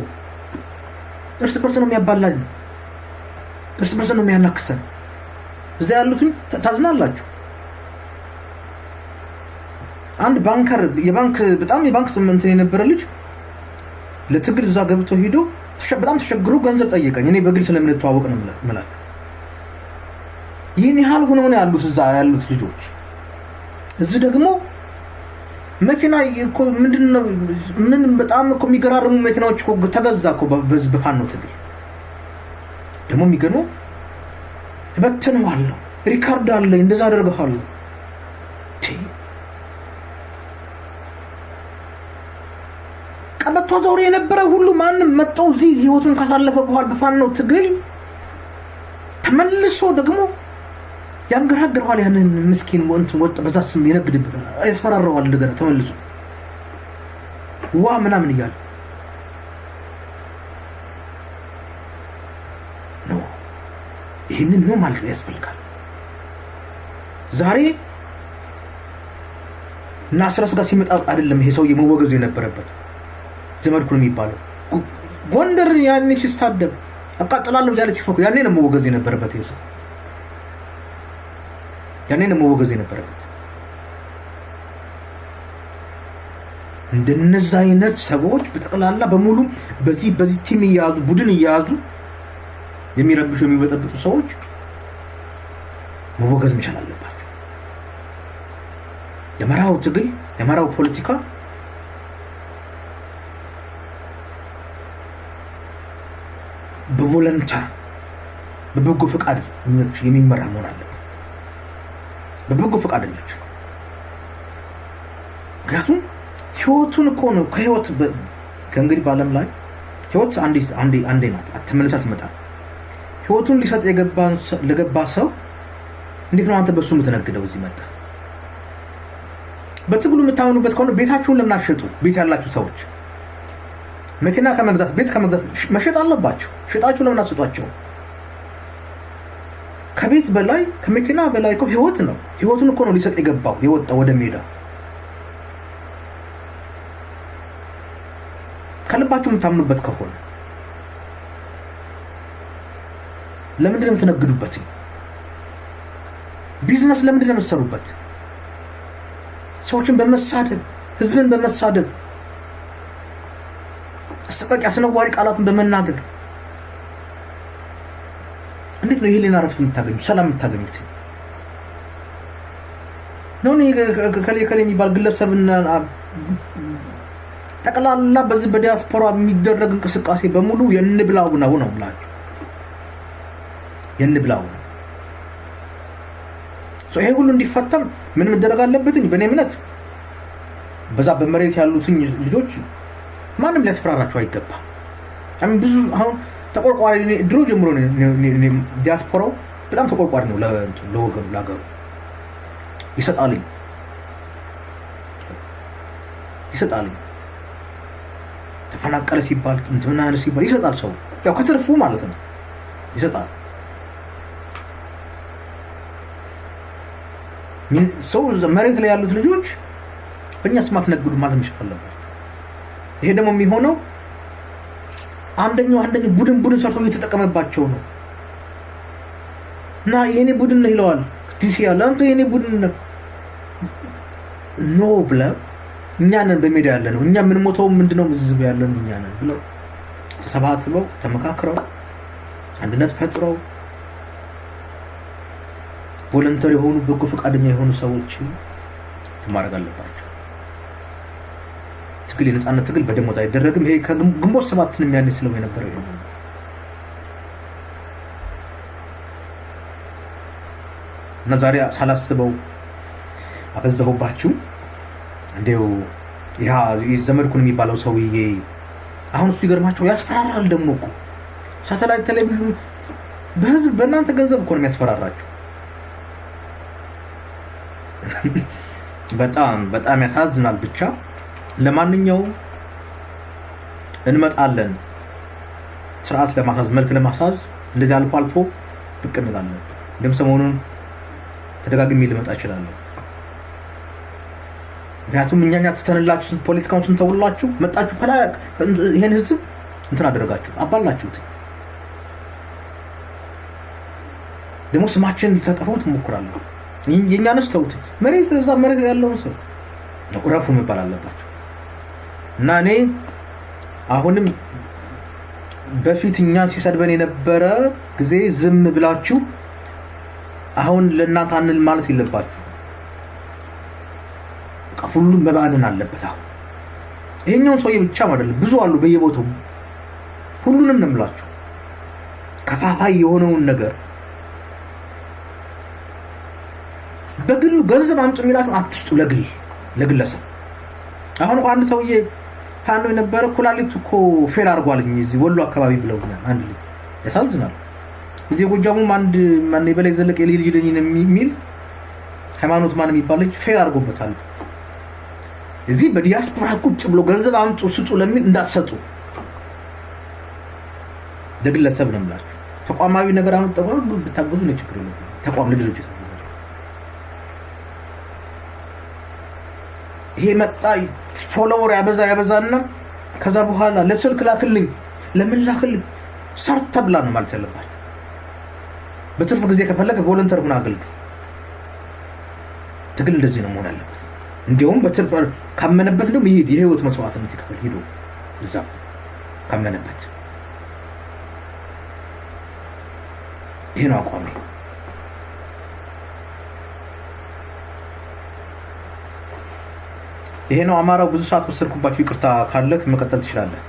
እርስ በርስ ነው የሚያባላኝ፣ እርስ በርስ ነው የሚያናክሰን። እዛ ያሉትን ታዝናላችሁ። አንድ ባንከር በጣም የባንክ እንትን የነበረ ልጅ ለትግል እዛ ገብቶ ሄዶ በጣም ተቸግሮ ገንዘብ ጠየቀኝ። እኔ በግል ስለምንተዋወቅ ነው ማለት ይህን ያህል ሆነው ነው ያሉት እዛ ያሉት ልጆች። እዚህ ደግሞ መኪና እኮ ምንድነው ምን በጣም እኮ የሚገራርሙ መኪናዎች እኮ ተገዛ እኮ በፋኖ ትግል። ደግሞ የሚገርመው በተነዋለሁ ሪካርድ አለ እንደዛ አደርጋለሁ። ቀበቶ ዞር የነበረ ሁሉ ማንም መጣው እዚህ ህይወቱን ካሳለፈ በኋላ በፋኖ ትግል ተመልሶ ደግሞ ያንገራገረዋል። ያንን ምስኪን ወጥ በዛ ስም ይነግድበታል፣ ያስፈራራዋል። እንደገና ተመልሶ ምናምን እያለ ነው። ይህንን ነው ማለት ያስፈልጋል። ዛሬ እና አስራስ ጋር ሲመጣ አይደለም ይሄ ሰው የመወገዙ የነበረበት ዘመድኩን የሚባለው ጎንደር ያኔ ሲሳደብ አቃጥላለሁ ያለ ሲፎክ ያኔ ነው መወገዝ የነበረበት ይሄ ሰው ያኔ ነው መወገዝ የነበረበት። እንደነዛ አይነት ሰዎች በጠቅላላ በሙሉ በዚህ ቲም ይያዙ ቡድን ይያዙ የሚረብሹ የሚበጠብጡ ሰዎች መወገዝ መቻል አለባቸው። የመራው ትግል የመራው ፖለቲካ በቮለንተር በበጎ ፈቃድ የሚመራ መሆን አለበት። በበጎ ፈቃደኞች ምክንያቱም ህይወቱን እኮ ነው ከህይወት ከእንግዲህ በዓለም ላይ ህይወት አንዴ ናት፣ ተመልሳ ትመጣል። ህይወቱን ሊሰጥ ለገባ ሰው እንዴት ነው አንተ በሱ የምትነግደው? እዚህ መጣ በትግሉ የምታምኑበት ከሆነ ቤታችሁን ለምን አትሸጡ? ቤት ያላችሁ ሰዎች መኪና ከመግዛት ቤት ከመግዛት መሸጥ አለባችሁ። ሽጣችሁ ለምን አትሰጧቸው? ከቤት በላይ ከመኪና በላይ እኮ ህይወት ነው። ህይወቱን እኮ ነው ሊሰጥ የገባው የወጣ ወደ ሜዳ። ከልባችሁ የምታምኑበት ከሆነ ለምንድን ነው የምትነግዱበት? ቢዝነስ ለምንድን ነው የምትሰሩበት? ሰዎችን በመሳደብ ህዝብን በመሳደብ አስጠቃቂ አስነዋሪ ቃላትን በመናገር እንዴት ነው ይሄን አረፍት የምታገኙት? ሰላም የምታገኙት? ነው ከሌ የሚባል ግለሰብና ጠቅላላ በዚህ በዲያስፖራ የሚደረግ እንቅስቃሴ በሙሉ የንብላው ነው ማለት የንብላው ነው። ይሄ ሁሉ እንዲፈተም ምን መደረግ አለበትኝ? በእኔ እምነት በዛ በመሬት ያሉትኝ ልጆች ማንም ሊያስፈራራቸው አይገባም። ብዙ አሁን ተቆርቋሪ ድሮ ጀምሮ ነው ዲያስፖራው በጣም ተቆርቋሪ ነው ለወገኑ ለሀገሩ ይሰጣልኝ ተፈናቀለ ሲባል እንትና ሲባል ይሰጣል። ሰው ያው ከትርፉ ማለት ነው ይሰጣል። ሰው መሬት ላይ ያሉት ልጆች በእኛ ስማት ነግዱ ማለት ነው። ይሄ ደግሞ የሚሆነው አንደኛው ቡድን ሰርቶ እየተጠቀመባቸው ነው። እና የኔ ቡድን ነው ይለዋል ዲሲ ያለ አንተ የኔ ቡድን ነው ብለው እኛ ነን በሜዳ ያለ ነው እኛ ምን ሞተው ምንድነው ምዝብ ያለን እኛ ነን ብለው ተሰባስበው ተመካክረው አንድነት ፈጥረው ቮለንተሪ የሆኑ በጎ ፈቃደኛ የሆኑ ሰዎች ማድረግ አለባቸው። ትግል የነጻነት ትግል በደሞዝ አይደረግም። ይሄ ከግንቦት 7ንም ያኔ ስለው የነበረው ይሄ እና ዛሬ ሳላስበው አበዛሁባችሁ። እንደው ያ ዘመድኩን የሚባለው ሰውዬ አሁን እሱ ይገርማቸው ያስፈራራል። ደግሞ እኮ ሳተላይት ቴሌቪዥን በህዝብ በእናንተ ገንዘብ እኮ ነው የሚያስፈራራችሁ። በጣም ያሳዝናል። ብቻ ለማንኛውም እንመጣለን ስርዓት ለማሳዝ መልክ ለማሳዝ እንደዚህ አልፎ አልፎ ብቅ እንላለን። እንደም ሰሞኑን ተደጋግሜ ልመጣ እችላለሁ። ምክንያቱም እኛኛ ተተንላችሁ ፖለቲካውን ስንተውላችሁ መጣችሁ ፈላ ይሄን ህዝብ እንትን አደረጋችሁ አባላችሁት። ደግሞ ስማችን ልታጠፉት ሞክራለሁ። የኛንስ ተውት። መሬት እዛ መሬት ያለው ሰው ረፉ መባል አለባችሁ። እና እኔ አሁንም በፊት እኛን ሲሰድበን የነበረ ጊዜ ዝም ብላችሁ አሁን ለእናንተ አንል ማለት የለባችሁ። ሁሉም መባንን አለበት። አሁን ይሄኛውን ሰውዬ ብቻ አይደለም ብዙ አሉ በየቦታው። ሁሉንም ነው የምላችሁ። ከፋፋይ የሆነውን ነገር በግል ገንዘብ አምጡ የሚላችሁ አትስጡ። ለግለሰብ አሁን አንድ ሰውዬ ፋኖ የነበረ ኩላሊቱ እኮ ፌል አድርጓልኝ እዚህ ወሎ አካባቢ ብለውኛል። አንድ ልጅ ያሳዝናል። እዚህ ጎጃሙም አንድ ማን ይበለይ ዘለቀ ልጅ የሚል ሃይማኖት ማን የሚባል ልጅ ፌል አድርጎበታል። እዚህ በዲያስፖራ ቁጭ ብሎ ገንዘብ አምጡ ስጡ ለምን እንዳትሰጡ። ለግለሰብ ነው የምላችሁ። ተቋማዊ ነገር አምጥተው ብታገዙ ነው ችግር የለም። ተቋም ለድርጅት ይሄ መጣ ፎሎወር ያበዛና ከዛ በኋላ ለስልክ ላክልኝ ለምን ላክልኝ ሰርተ ብላ ነው ማለት ያለባችሁ። በትርፍ ጊዜ ከፈለገ ቮለንተር ሆነ አገልግል። ትግል እንደዚህ ነው መሆን ያለበት። እንዲያውም በትርፍ ካመነበት ነው ይሄድ የህይወት መስዋዕትነት ይከፍል ሄዶ እዛ ካመነበት። ይሄ ነው አቋሜ። ይሄ ነው አማራው። ብዙ ሰዓት ወሰድኩባችሁ፣ ይቅርታ ካለክ መቀጠል ትችላለህ።